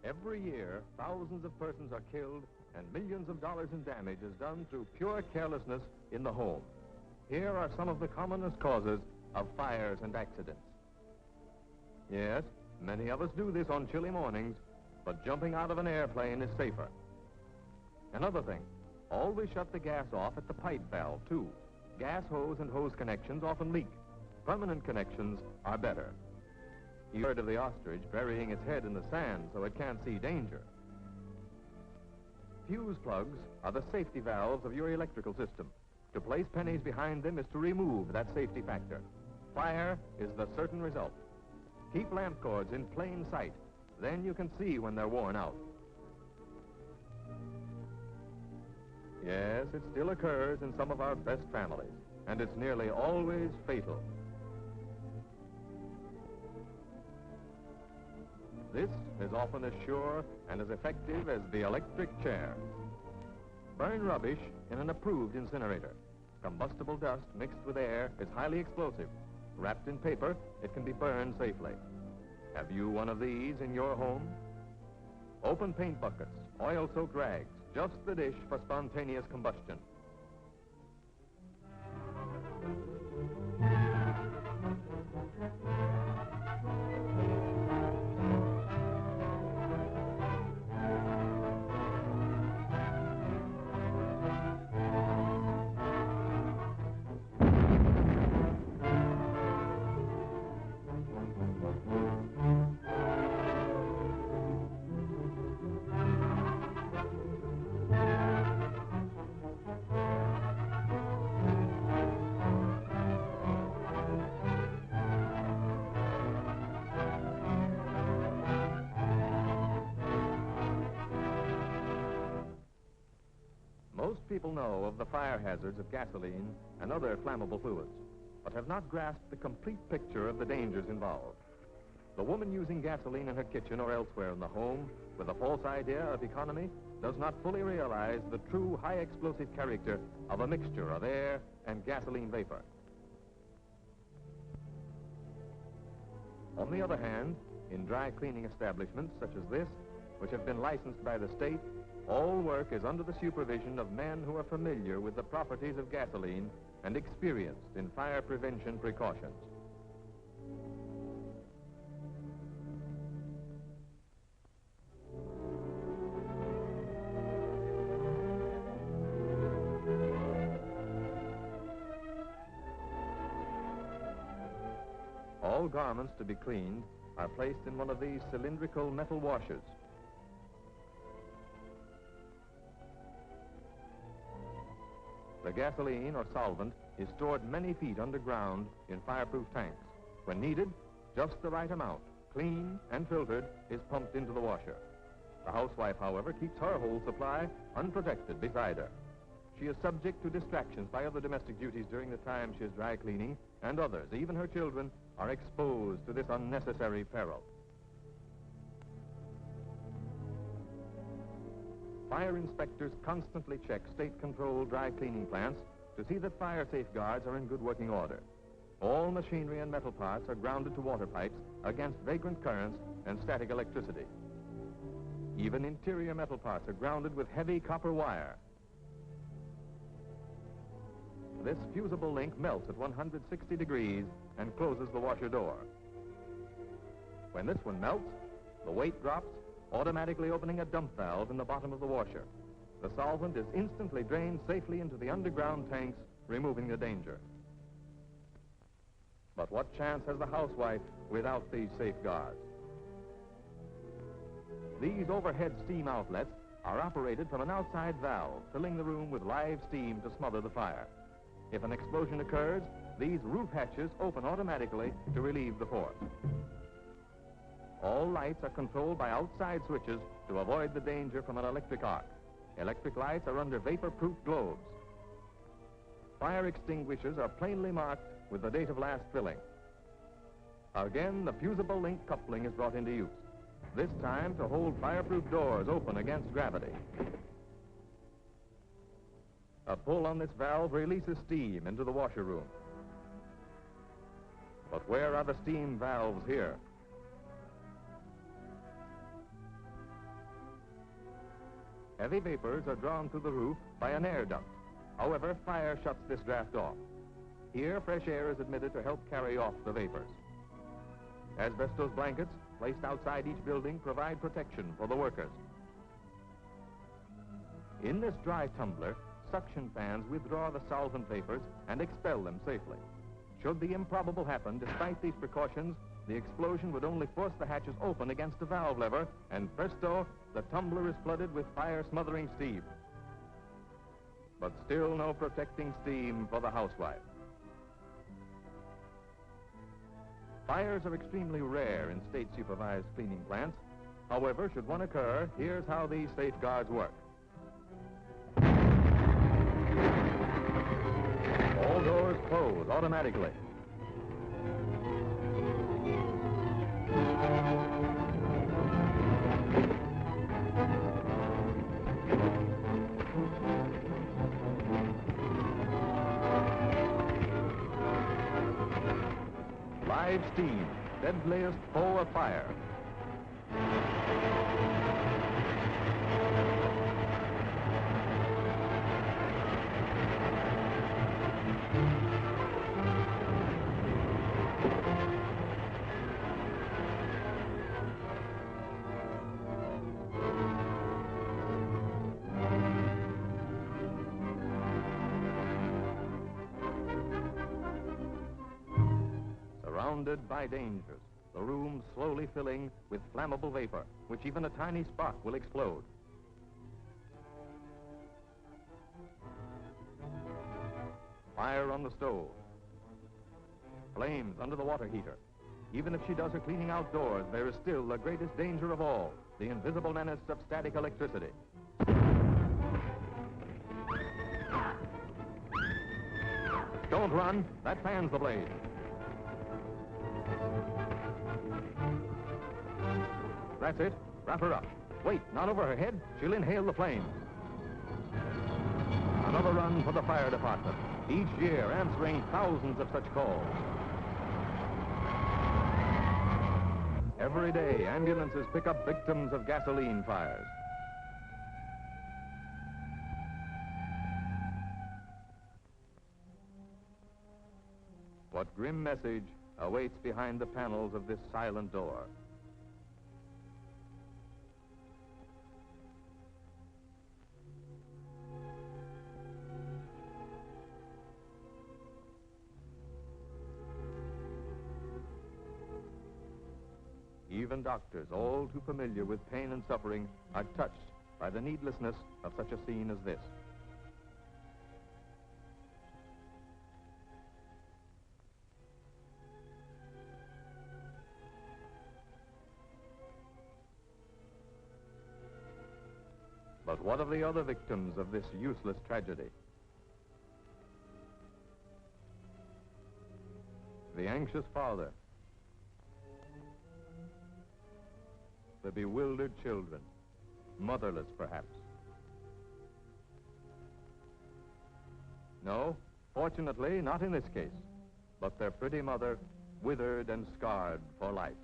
Every year, thousands of persons are killed and millions of dollars in damage is done through pure carelessness in the home. Here are some of the commonest causes of fires and accidents. Yes, many of us do this on chilly mornings, but jumping out of an airplane is safer. Another thing, always shut the gas off at the pipe valve, too. Gas hose and hose connections often leak. Permanent connections are better. You heard of the ostrich burying its head in the sand so it can't see danger. Fuse plugs are the safety valves of your electrical system. To place pennies behind them is to remove that safety factor. Fire is the certain result. Keep lamp cords in plain sight. Then you can see when they're worn out. Yes, it still occurs in some of our best families, and it's nearly always fatal. This is often as sure and as effective as the electric chair. Burn rubbish in an approved incinerator. Combustible dust mixed with air is highly explosive. Wrapped in paper, it can be burned safely. Have you one of these in your home? Open paint buckets, oil-soaked rags, just the dish for spontaneous combustion. Most people know of the fire hazards of gasoline and other flammable fluids, but have not grasped the complete picture of the dangers involved. The woman using gasoline in her kitchen or elsewhere in the home with a false idea of economy does not fully realize the true high explosive character of a mixture of air and gasoline vapor. On the other hand, in dry cleaning establishments such as this, which have been licensed by the state, all work is under the supervision of men who are familiar with the properties of gasoline and experienced in fire prevention precautions. All garments to be cleaned are placed in one of these cylindrical metal washers. The gasoline or solvent is stored many feet underground in fireproof tanks. When needed, just the right amount, clean and filtered, is pumped into the washer. The housewife, however, keeps her whole supply unprotected beside her. She is subject to distractions by other domestic duties during the time she is dry cleaning, and others, even her children, are exposed to this unnecessary peril. Fire inspectors constantly check state-controlled dry cleaning plants to see that fire safeguards are in good working order. All machinery and metal parts are grounded to water pipes against vagrant currents and static electricity. Even interior metal parts are grounded with heavy copper wire. This fusible link melts at 160 degrees and closes the washer door. When this one melts, the weight drops, automatically opening a dump valve in the bottom of the washer. The solvent is instantly drained safely into the underground tanks, removing the danger. But what chance has the housewife without these safeguards? These overhead steam outlets are operated from an outside valve, filling the room with live steam to smother the fire. If an explosion occurs, these roof hatches open automatically to relieve the force. All lights are controlled by outside switches to avoid the danger from an electric arc. Electric lights are under vapor-proof globes. Fire extinguishers are plainly marked with the date of last filling. Again, the fusible link coupling is brought into use, this time to hold fireproof doors open against gravity. A pull on this valve releases steam into the washer room. But where are the steam valves here? Heavy vapors are drawn through the roof by an air duct. However, fire shuts this draft off. Here, fresh air is admitted to help carry off the vapors. Asbestos blankets placed outside each building provide protection for the workers. In this dry tumbler, suction fans withdraw the solvent vapors and expel them safely. Should the improbable happen, despite these precautions, the explosion would only force the hatches open against a valve lever, and presto, the tumbler is flooded with fire-smothering steam. But still no protecting steam for the housewife. Fires are extremely rare in state-supervised cleaning plants. However, should one occur, here's how these safeguards work. All doors close automatically. Live steam, deadliest foe of fire. Surrounded by dangers, the room slowly filling with flammable vapor, which even a tiny spark will explode. Fire on the stove. Flames under the water heater. Even if she does her cleaning outdoors, there is still the greatest danger of all, the invisible menace of static electricity. Don't run, that fans the blaze. That's it. Wrap her up. Wait, not over her head. She'll inhale the flames. Another run for the fire department, each year answering thousands of such calls. Every day, ambulances pick up victims of gasoline fires. What grim message awaits behind the panels of this silent door? Even doctors, all too familiar with pain and suffering, are touched by the needlessness of such a scene as this. But what of the other victims of this useless tragedy? The anxious father, the bewildered children, motherless perhaps. No, fortunately, not in this case, but their pretty mother withered and scarred for life.